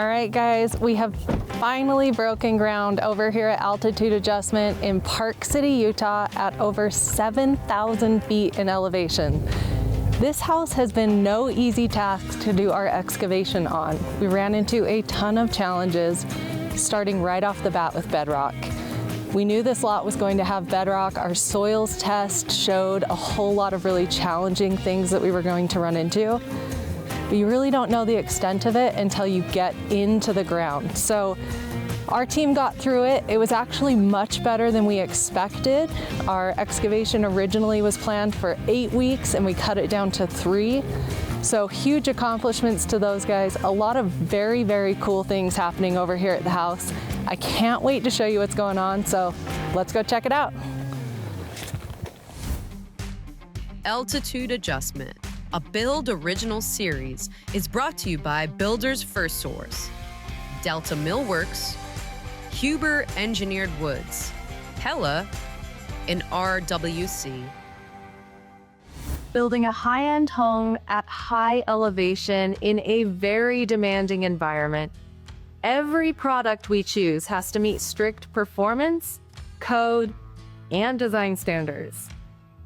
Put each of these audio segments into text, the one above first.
All right, guys, we have finally broken ground over here at altitude adjustment in Park City, Utah at over 7,000 feet in elevation. This house has been no easy task to do our excavation on. We ran into a ton of challenges, starting right off the bat with bedrock. We knew this lot was going to have bedrock. Our soils test showed a whole lot of really challenging things that we were going to run into. But you really don't know the extent of it until you get into the ground. So our team got through it. It was actually much better than we expected. Our excavation originally was planned for 8 weeks and we cut it down to 3. So huge accomplishments to those guys. A lot of very, very cool things happening over here at the house. I can't wait to show you what's going on, so let's go check it out. Altitude Adjustment, a Build Original series, is brought to you by Builders First Source, Delta Millworks, Huber Engineered Woods, Hella, and RWC. Building a high-end home at high elevation in a very demanding environment. Every product we choose has to meet strict performance, code, and design standards.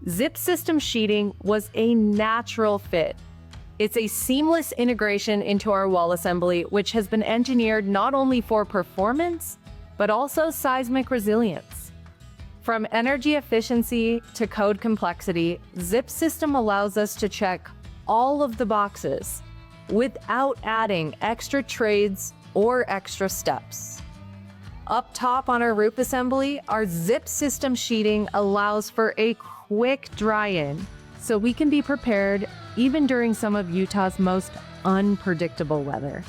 Zip system sheeting was a natural fit. It's a seamless integration into our wall assembly, which has been engineered not only for performance, but also seismic resilience. From energy efficiency to code complexity, Zip system allows us to check all of the boxes without adding extra trades or extra steps. Up top on our roof assembly, our Zip system sheeting allows for a quick dry-in, so we can be prepared even during some of Utah's most unpredictable weather.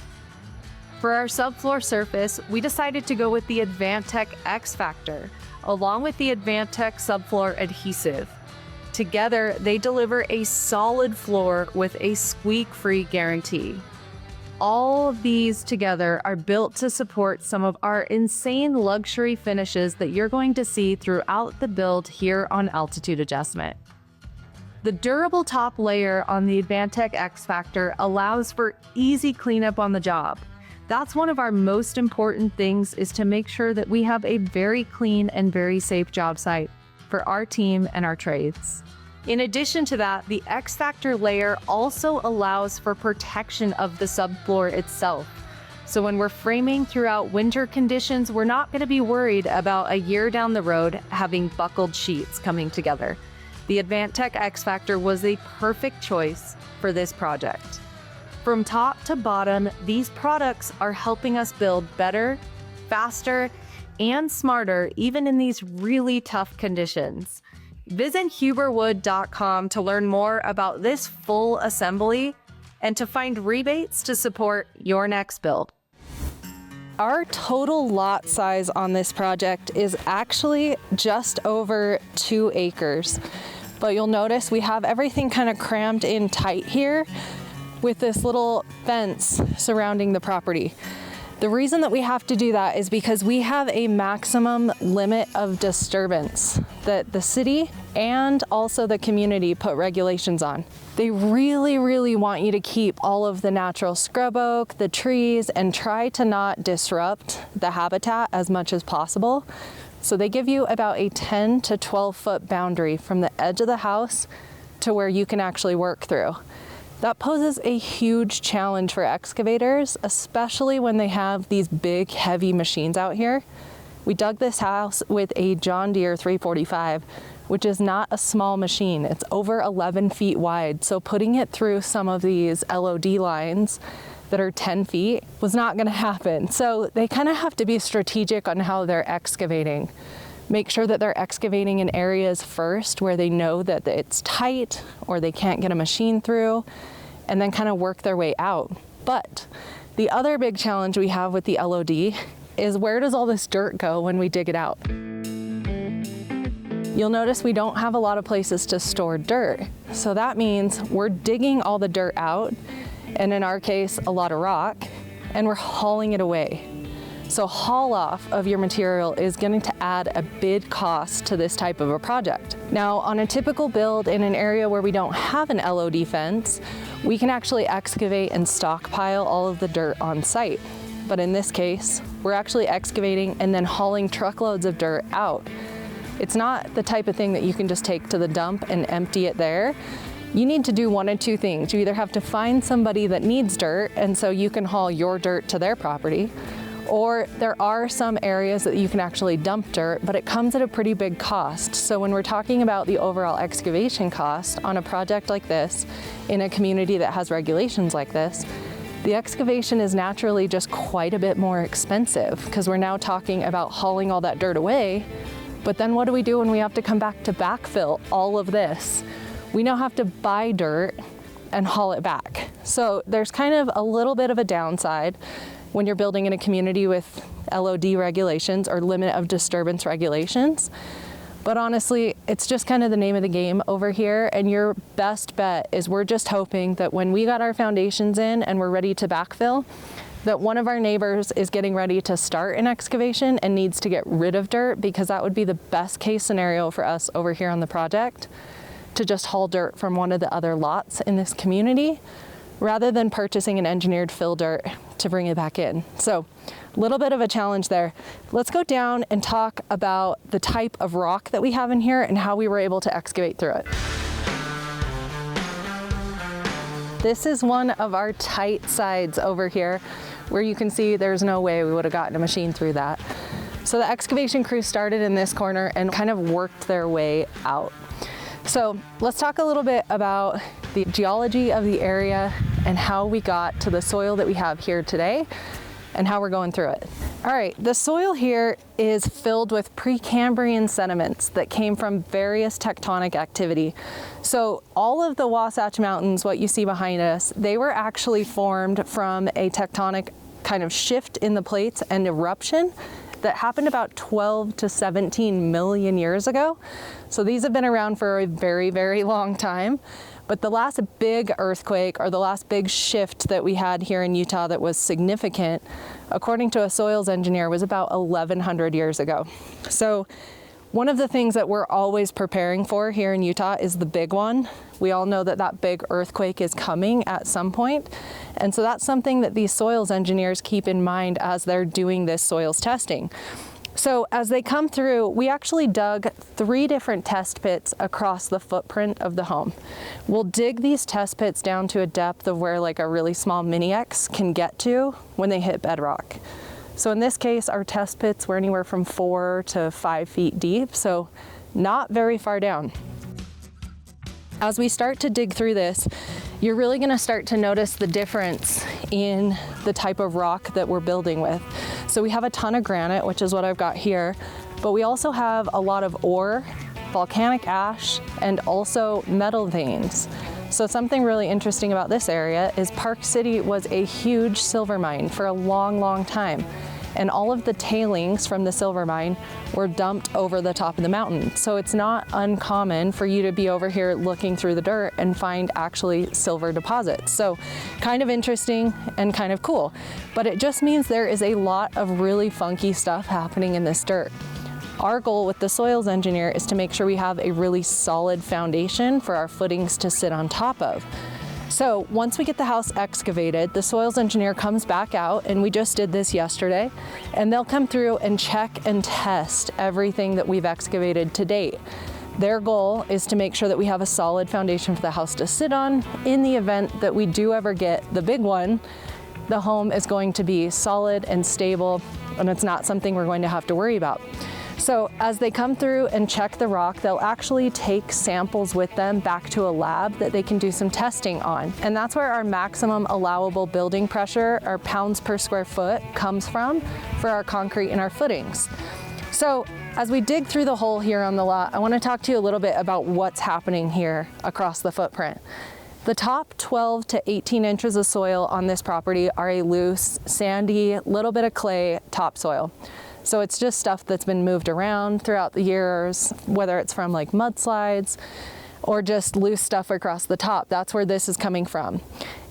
For our subfloor surface, we decided to go with the Advantech X Factor, along with the Advantech subfloor adhesive. Together, they deliver a solid floor with a squeak-free guarantee. All of these together are built to support some of our insane luxury finishes that you're going to see throughout the build here on Altitude Adjustment. The durable top layer on the Advantech X Factor allows for easy cleanup on the job. That's one of our most important things, is to make sure that we have a very clean and very safe job site for our team and our trades. In addition to that, the X Factor layer also allows for protection of the subfloor itself. So when we're framing throughout winter conditions, we're not going to be worried about a year down the road having buckled sheets coming together. The Advantech X Factor was a perfect choice for this project. From top to bottom, these products are helping us build better, faster, and smarter, even in these really tough conditions. Visit huberwood.com to learn more about this full assembly and to find rebates to support your next build. Our total lot size on this project is actually just over 2 acres. But you'll notice we have everything kind of crammed in tight here with this little fence surrounding the property. The reason that we have to do that is because we have a maximum limit of disturbance that the city and also the community put regulations on. They really, really want you to keep all of the natural scrub oak, the trees, and try to not disrupt the habitat as much as possible. So they give you about a 10 to 12 foot boundary from the edge of the house to where you can actually work through. That poses a huge challenge for excavators, especially when they have these big, heavy machines out here. We dug this house with a John Deere 345, which is not a small machine. It's over 11 feet wide, so putting it through some of these LOD lines that are 10 feet was not gonna happen. So they kind of have to be strategic on how they're excavating. Make sure that they're excavating in areas first where they know that it's tight or they can't get a machine through, and then kind of work their way out. But the other big challenge we have with the LOD is, where does all this dirt go when we dig it out? You'll notice we don't have a lot of places to store dirt. So that means we're digging all the dirt out, and in our case, a lot of rock, and we're hauling it away. So haul off of your material is going to add a bid cost to this type of a project. Now, on a typical build in an area where we don't have an LOD fence, we can actually excavate and stockpile all of the dirt on site. but in this case, we're actually excavating and then hauling truckloads of dirt out. It's not the type of thing that you can just take to the dump and empty it there. You need to do one of two things. You either have to find somebody that needs dirt, and so you can haul your dirt to their property, or there are some areas that you can actually dump dirt, but it comes at a pretty big cost. So when we're talking about the overall excavation cost on a project like this, in a community that has regulations like this, the excavation is naturally just quite a bit more expensive, because we're now talking about hauling all that dirt away. But then what do we do when we have to come back to backfill all of this? We now have to buy dirt and haul it back. So there's kind of a little bit of a downside when you're building in a community with LOD regulations or limit of disturbance regulations. But honestly, it's just kind of the name of the game over here, and your best bet is we're just hoping that when we got our foundations in and we're ready to backfill, that one of our neighbors is getting ready to start an excavation and needs to get rid of dirt, because that would be the best case scenario for us over here on the project, to just haul dirt from one of the other lots in this community, rather than purchasing an engineered fill dirt to bring it back in. So a little bit of a challenge there. Let's go down and talk about the type of rock that we have in here and how we were able to excavate through it. This is one of our tight sides over here, where you can see there's no way we would have gotten a machine through that. So the excavation crew started in this corner and kind of worked their way out. So let's talk a little bit about the geology of the area and how we got to the soil that we have here today and how we're going through it. All right, the soil here is filled with Precambrian sediments that came from various tectonic activity. So all of the Wasatch Mountains, what you see behind us, they were actually formed from a tectonic kind of shift in the plates and eruption that happened about 12 to 17 million years ago. So these have been around for a very, very long time. But the last big earthquake, or the last big shift that we had here in Utah that was significant, according to a soils engineer, was about 1100 years ago. So one of the things that we're always preparing for here in Utah is the big one. We all know that that big earthquake is coming at some point. And so that's something that these soils engineers keep in mind as they're doing this soils testing. So as they come through, we actually dug 3 different test pits across the footprint of the home. We'll dig these test pits down to a depth of where like a really small mini-X can get to when they hit bedrock. So in this case, our test pits were anywhere from 4 to 5 feet deep, so not very far down. As we start to dig through this, you're really going to start to notice the difference in the type of rock that we're building with. So we have a ton of granite, which is what I've got here, but we also have a lot of ore, volcanic ash, and also metal veins. So something really interesting about this area is Park City was a huge silver mine for a long, long time. And all of the tailings from the silver mine were dumped over the top of the mountain. So it's not uncommon for you to be over here looking through the dirt and find actually silver deposits. So kind of interesting and kind of cool. But it just means there is a lot of really funky stuff happening in this dirt. Our goal with the soils engineer is to make sure we have a really solid foundation for our footings to sit on top of. So once we get the house excavated, the soils engineer comes back out, and we just did this yesterday, and they'll come through and check and test everything that we've excavated to date. Their goal is to make sure that we have a solid foundation for the house to sit on. In the event that we do ever get the big one, the home is going to be solid and stable, and it's not something we're going to have to worry about. So as they come through and check the rock, they'll actually take samples with them back to a lab that they can do some testing on. And that's where our maximum allowable building pressure, our pounds per square foot, comes from for our concrete and our footings. So as we dig through the hole here on the lot, I want to talk to you a little bit about what's happening here across the footprint. The top 12 to 18 inches of soil on this property are a loose, sandy, little bit of clay topsoil. So it's just stuff that's been moved around throughout the years, whether it's from like mudslides or just loose stuff across the top. That's where this is coming from.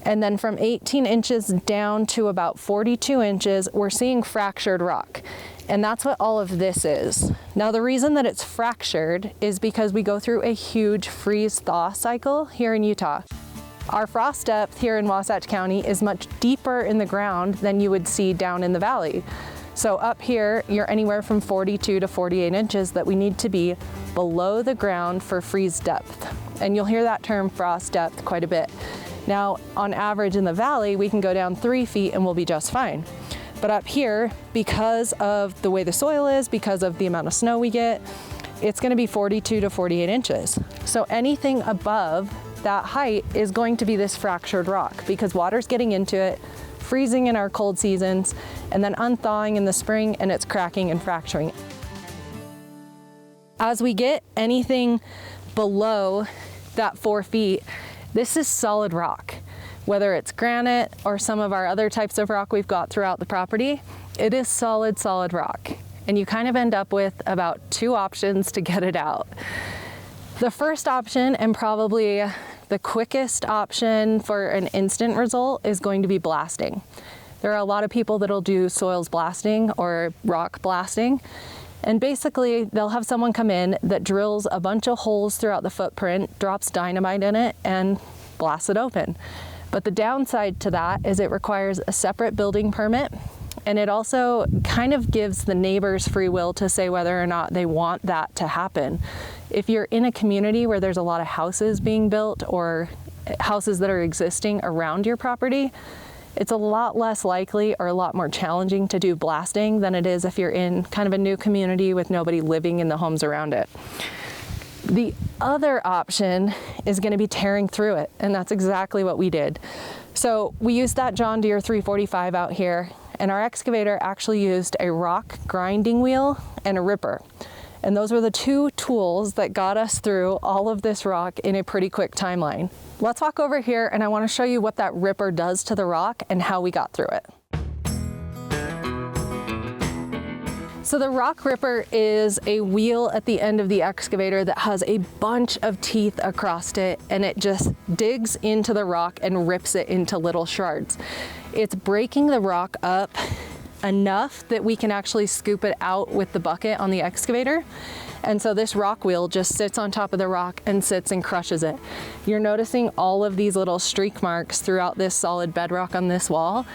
And then from 18 inches down to about 42 inches, we're seeing fractured rock. And that's what all of this is. Now, the reason that it's fractured is because we go through a huge freeze-thaw cycle here in Utah. Our frost depth here in Wasatch County is much deeper in the ground than you would see down in the valley. So up here, you're anywhere from 42 to 48 inches that we need to be below the ground for freeze depth. And you'll hear that term frost depth quite a bit. Now, on average in the valley, we can go down 3 feet and we'll be just fine. But up here, because of the way the soil is, because of the amount of snow we get, it's gonna be 42 to 48 inches. So anything above that height is going to be this fractured rock because water's getting into it, freezing in our cold seasons, and then unthawing in the spring, and it's cracking and fracturing. As we get anything below that 4 feet, this is solid rock. Whether it's granite or some of our other types of rock we've got throughout the property, it is solid rock. And you kind of end up with about 2 options to get it out. The first option, and probably the quickest option for an instant result, is going to be blasting. There are a lot of people that'll do soils blasting or rock blasting. And basically they'll have someone come in that drills a bunch of holes throughout the footprint, drops dynamite in it, and blasts it open. But the downside to that is it requires a separate building permit, and it also kind of gives the neighbors free will to say whether or not they want that to happen. If you're in a community where there's a lot of houses being built or houses that are existing around your property, it's a lot less likely or a lot more challenging to do blasting than it is if you're in kind of a new community with nobody living in the homes around it. The other option is going to be tearing through it, and that's exactly what we did. So we used that John Deere 345 out here, and our excavator actually used a rock grinding wheel and a ripper. And those were the 2 tools that got us through all of this rock in a pretty quick timeline. Let's walk over here and I want to show you what that ripper does to the rock and how we got through it. So the rock ripper is a wheel at the end of the excavator that has a bunch of teeth across it, and it just digs into the rock and rips it into little shards. It's breaking the rock up enough that we can actually scoop it out with the bucket on the excavator. And so this rock wheel just sits on top of the rock and sits and crushes it. You're noticing all of these little streak marks throughout this solid bedrock on this wall.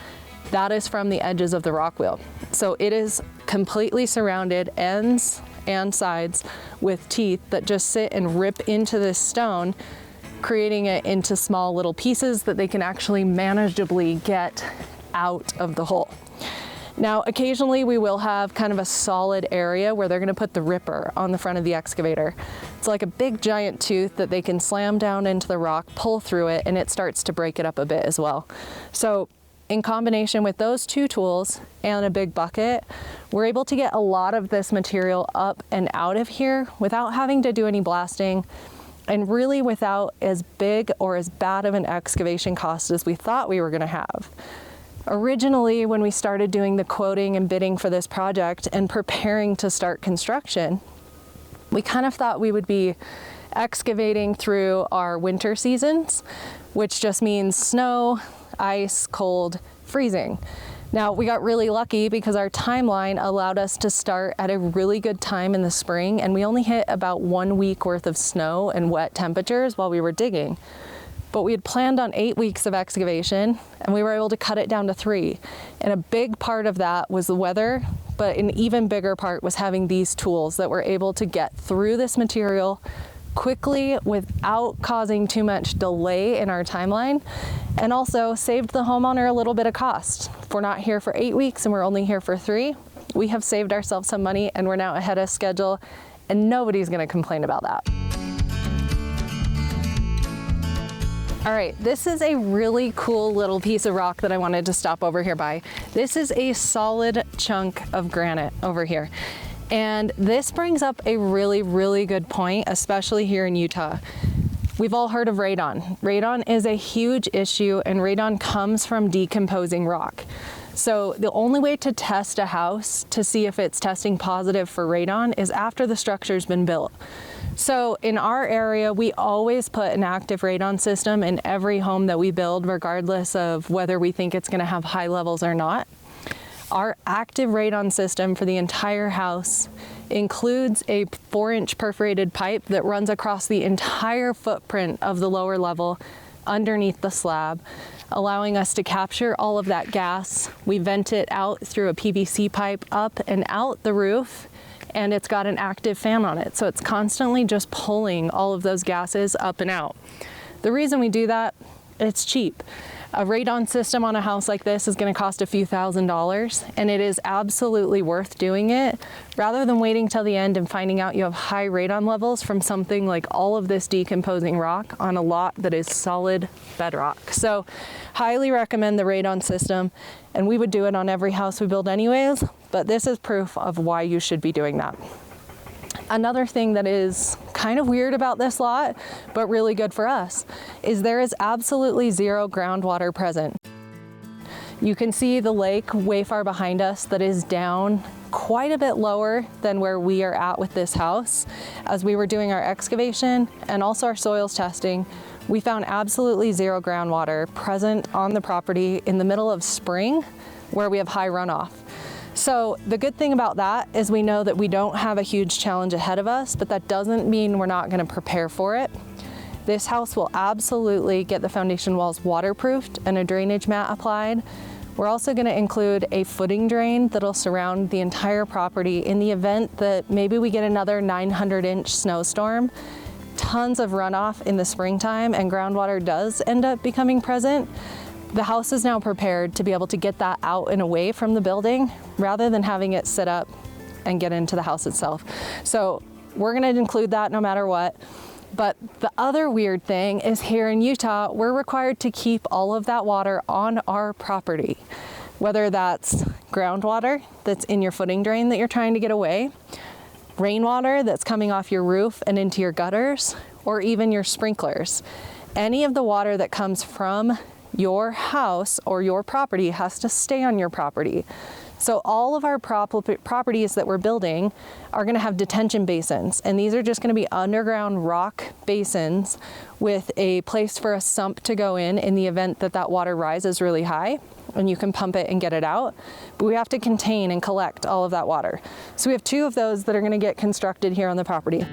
That is from the edges of the rock wheel. So it is completely surrounded, ends and sides, with teeth that just sit and rip into this stone, creating it into small little pieces that they can actually manageably get out of the hole. Now, occasionally we will have kind of a solid area where they're going to put the ripper on the front of the excavator. It's like a big giant tooth that they can slam down into the rock, pull through it, and it starts to break it up a bit as well. So in combination with those 2 tools and a big bucket, we're able to get a lot of this material up and out of here without having to do any blasting, and really without as big or as bad of an excavation cost as we thought we were going to have. Originally, when we started doing the quoting and bidding for this project and preparing to start construction, we kind of thought we would be excavating through our winter seasons, which just means snow, ice, cold, freezing. Now, we got really lucky because our timeline allowed us to start at a really good time in the spring, and we only hit about 1 week worth of snow and wet temperatures while we were digging. But we had planned on 8 weeks of excavation, and we were able to cut it down to 3. And a big part of that was the weather, but an even bigger part was having these tools that were able to get through this material quickly without causing too much delay in our timeline, and also saved the homeowner a little bit of cost. If we're not here for 8 weeks and we're only here for 3, we have saved ourselves some money, and we're now ahead of schedule, and nobody's going to complain about that. All right, this is a really cool little piece of rock that I wanted to stop over here by. This is a solid chunk of granite over here. And this brings up a really, really good point, especially here in Utah. We've all heard of radon. Radon is a huge issue, and radon comes from decomposing rock. So the only way to test a house to see if it's testing positive for radon is after the structure's been built. So in our area, we always put an active radon system in every home that we build, regardless of whether we think it's going to have high levels or not. Our active radon system for the entire house includes a 4-inch perforated pipe that runs across the entire footprint of the lower level, underneath the slab, allowing us to capture all of that gas. We vent it out through a PVC pipe up and out the roof, and it's got an active fan on it. So it's constantly just pulling all of those gases up and out. The reason we do that, it's cheap. A radon system on a house like this is going to cost a few $1,000s, and it is absolutely worth doing it rather than waiting till the end and finding out you have high radon levels from something like all of this decomposing rock on a lot that is solid bedrock. So highly recommend the radon system, and we would do it on every house we build anyways, but this is proof of why you should be doing that. Another thing that is kind of weird about this lot, but really good for us, is there is absolutely zero groundwater present. You can see the lake way far behind us that is down quite a bit lower than where we are at with this house. As we were doing our excavation and also our soils testing, we found absolutely zero groundwater present on the property in the middle of spring where we have high runoff. So the good thing about that is we know that we don't have a huge challenge ahead of us, but that doesn't mean we're not going to prepare for it. This house will absolutely get the foundation walls waterproofed and a drainage mat applied. We're also going to include a footing drain that'll surround the entire property in the event that maybe we get another 900-inch snowstorm. Tons of runoff in the springtime and groundwater does end up becoming present. The house is now prepared to be able to get that out and away from the building rather than having it sit up and get into the house itself. So we're going to include that no matter what. But the other weird thing is here in Utah, we're required to keep all of that water on our property, whether that's groundwater that's in your footing drain that you're trying to get away, rainwater that's coming off your roof and into your gutters, or even your sprinklers. Any of the water that comes from your house or your property has to stay on your property. So all of our properties that we're building are going to have detention basins, and these are just going to be underground rock basins with a place for a sump to go in the event that that water rises really high, and you can pump it and get it out. But we have to contain and collect all of that water. So we have 2 of those that are going to get constructed here on the property.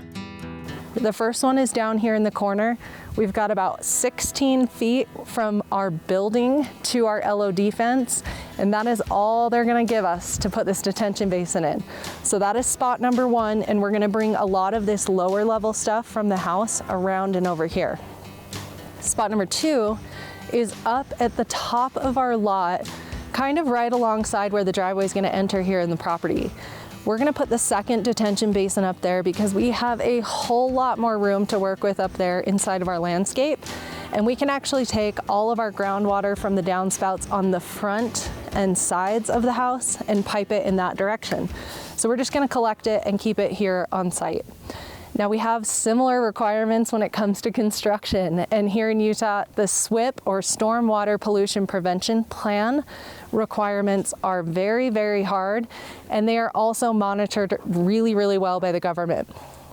The first one is down here in the corner. We've got about 16 feet from our building to our LOD fence, and that is all they're gonna give us to put this detention basin in. So that is spot number 1, and we're gonna bring a lot of this lower level stuff from the house around and over here. Spot number 2 is up at the top of our lot, kind of right alongside where the driveway is gonna enter here in the property. We're gonna put the second detention basin up there because we have a whole lot more room to work with up there inside of our landscape. And we can actually take all of our groundwater from the downspouts on the front and sides of the house and pipe it in that direction. So we're just gonna collect it and keep it here on site. Now we have similar requirements when it comes to construction, and here in Utah, the SWIP or Stormwater Pollution Prevention Plan requirements are very, very hard, and they are also monitored really, really well by the government.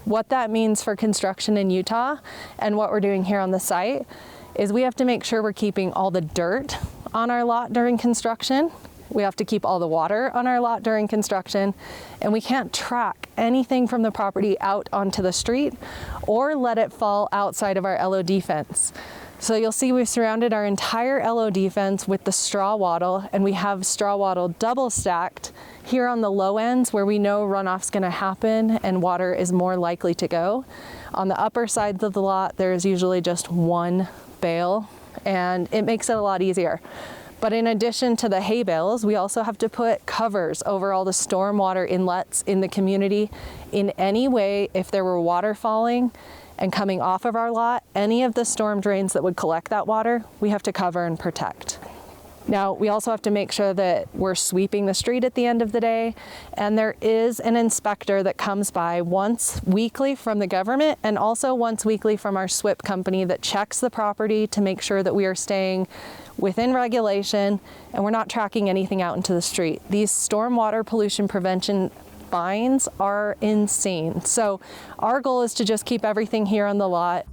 What that means for construction in Utah and what we're doing here on the site is we have to make sure we're keeping all the dirt on our lot during construction. We have to keep all the water on our lot during construction, and we can't track anything from the property out onto the street or let it fall outside of our LOD fence. So you'll see we've surrounded our entire LOD fence with the straw wattle, and we have straw wattle double stacked here on the low ends where we know runoff's gonna happen and water is more likely to go. On the upper sides of the lot, there's usually just 1 bale, and it makes it a lot easier. But in addition to the hay bales, we also have to put covers over all the stormwater inlets in the community. In any way, if there were water falling and coming off of our lot, any of the storm drains that would collect that water, we have to cover and protect. Now, we also have to make sure that we're sweeping the street at the end of the day, and there is an inspector that comes by once weekly from the government and also once weekly from our SWIP company that checks the property to make sure that we are staying within regulation and we're not tracking anything out into the street. These stormwater pollution prevention fines are insane. So our goal is to just keep everything here on the lot.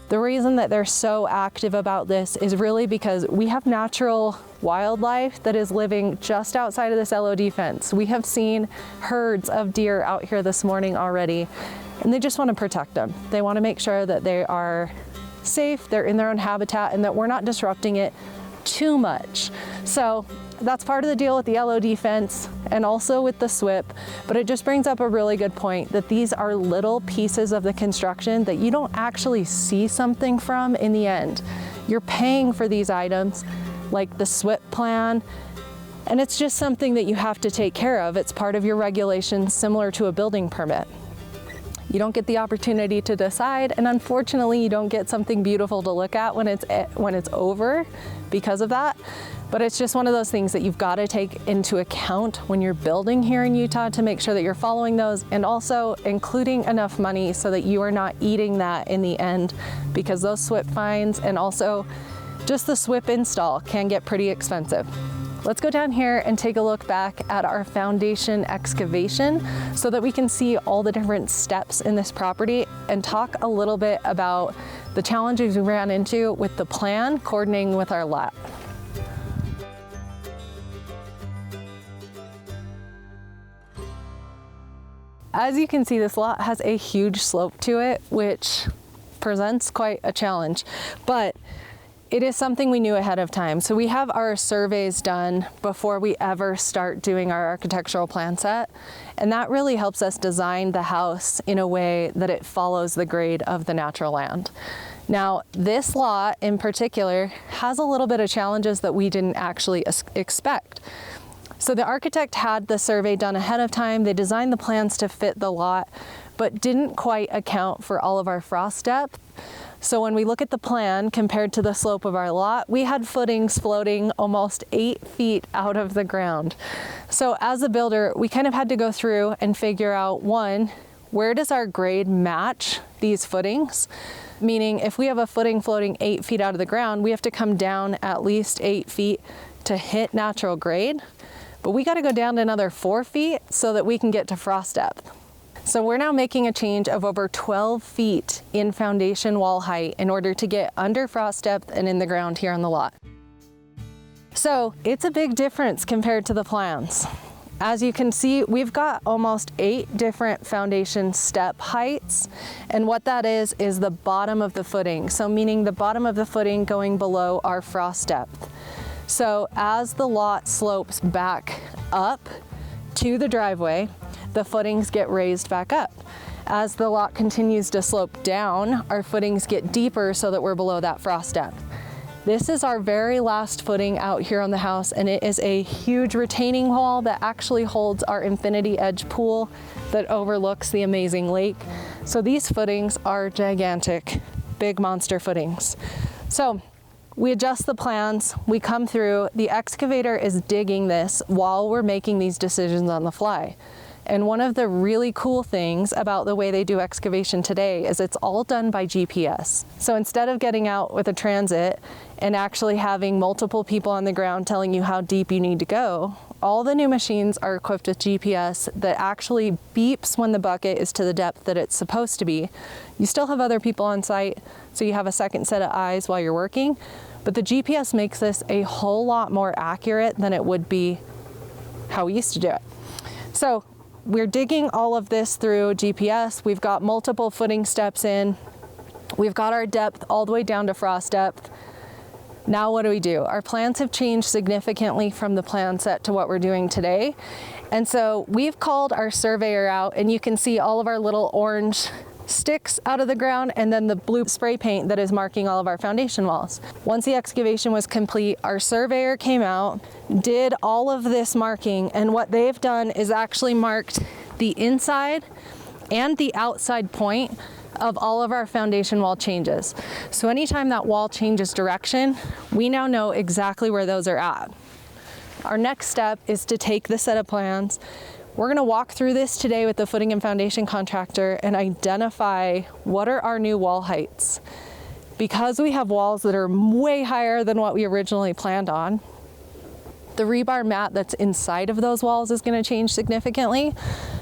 The reason that they're so active about this is really because we have natural wildlife that is living just outside of this LOD fence. We have seen herds of deer out here this morning already, and they just want to protect them. They want to make sure that they are safe, they're in their own habitat, and that we're not disrupting it too much. So that's part of the deal with the LOD fence and also with the SWIP, but it just brings up a really good point that these are little pieces of the construction that you don't actually see something from in the end. You're paying for these items like the SWIP plan, and it's just something that you have to take care of. It's part of your regulations, similar to a building permit. You don't get the opportunity to decide, and unfortunately you don't get something beautiful to look at when it's over because of that. But it's just one of those things that you've got to take into account when you're building here in Utah to make sure that you're following those, and also including enough money so that you are not eating that in the end, because those SWIP fines and also just the SWIP install can get pretty expensive. Let's go down here and take a look back at our foundation excavation so that we can see all the different steps in this property and talk a little bit about the challenges we ran into with the plan coordinating with our lot. As you can see, this lot has a huge slope to it, which presents quite a challenge, but it is something we knew ahead of time. So we have our surveys done before we ever start doing our architectural plan set. And that really helps us design the house in a way that it follows the grade of the natural land. Now, this lot in particular has a little bit of challenges that we didn't actually expect. So the architect had the survey done ahead of time. They designed the plans to fit the lot, but didn't quite account for all of our frost depth. So when we look at the plan compared to the slope of our lot, we had footings floating almost 8 feet out of the ground. So as a builder, we kind of had to go through and figure out, one, where does our grade match these footings? Meaning if we have a footing floating 8 feet out of the ground, we have to come down at least 8 feet to hit natural grade. But we got to go down another 4 feet so that we can get to frost depth. So we're now making a change of over 12 feet in foundation wall height in order to get under frost depth and in the ground here on the lot. So it's a big difference compared to the plans. As you can see, we've got almost 8 different foundation step heights. And what that is the bottom of the footing. So meaning the bottom of the footing going below our frost depth. So as the lot slopes back up to the driveway, the footings get raised back up. As the lot continues to slope down, our footings get deeper so that we're below that frost depth. This is our very last footing out here on the house, and it is a huge retaining wall that actually holds our infinity edge pool that overlooks the amazing lake. So these footings are gigantic, big monster footings. So we adjust the plans, we come through, the excavator is digging this while we're making these decisions on the fly. And one of the really cool things about the way they do excavation today is it's all done by GPS. So instead of getting out with a transit and actually having multiple people on the ground telling you how deep you need to go, all the new machines are equipped with GPS that actually beeps when the bucket is to the depth that it's supposed to be. You still have other people on site, so you have a second set of eyes while you're working, but the GPS makes this a whole lot more accurate than it would be how we used to do it. So we're digging all of this through GPS. We've got multiple footing steps in. We've got our depth all the way down to frost depth. Now what do? Our plans have changed significantly from the plan set to what we're doing today. And so we've called our surveyor out, and you can see all of our little orange sticks out of the ground and then the blue spray paint that is marking all of our foundation walls. Once the excavation was complete, our surveyor came out, did all of this marking, and what they've done is actually marked the inside and the outside point of all of our foundation wall changes. So anytime that wall changes direction, we now know exactly where those are at. Our next step is to take the set of plans. We're gonna walk through this today with the footing and foundation contractor and identify what are our new wall heights. Because we have walls that are way higher than what we originally planned on, the rebar mat that's inside of those walls is gonna change significantly.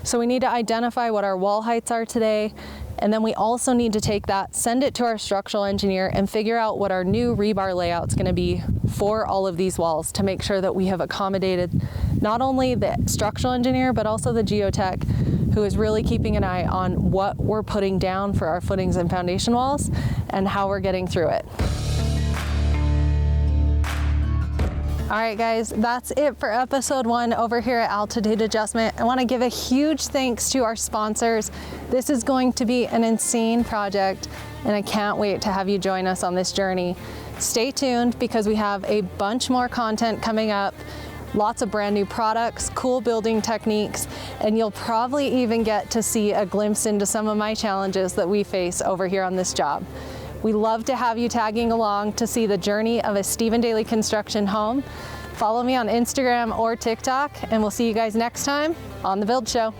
So we need to identify what our wall heights are today, and then we also need to take that, send it to our structural engineer, and figure out what our new rebar layout's gonna be for all of these walls to make sure that we have accommodated not only the structural engineer, but also the geotech who is really keeping an eye on what we're putting down for our footings and foundation walls and how we're getting through it. All right, guys, that's it for episode 1 over here at Altitude Adjustment. I want to give a huge thanks to our sponsors. This is going to be an insane project, and I can't wait to have you join us on this journey. Stay tuned because we have a bunch more content coming up, lots of brand new products, cool building techniques, and you'll probably even get to see a glimpse into some of my challenges that we face over here on this job. We love to have you tagging along to see the journey of a Stephen Dailey construction home. Follow me on Instagram or TikTok, and we'll see you guys next time on The Build Show.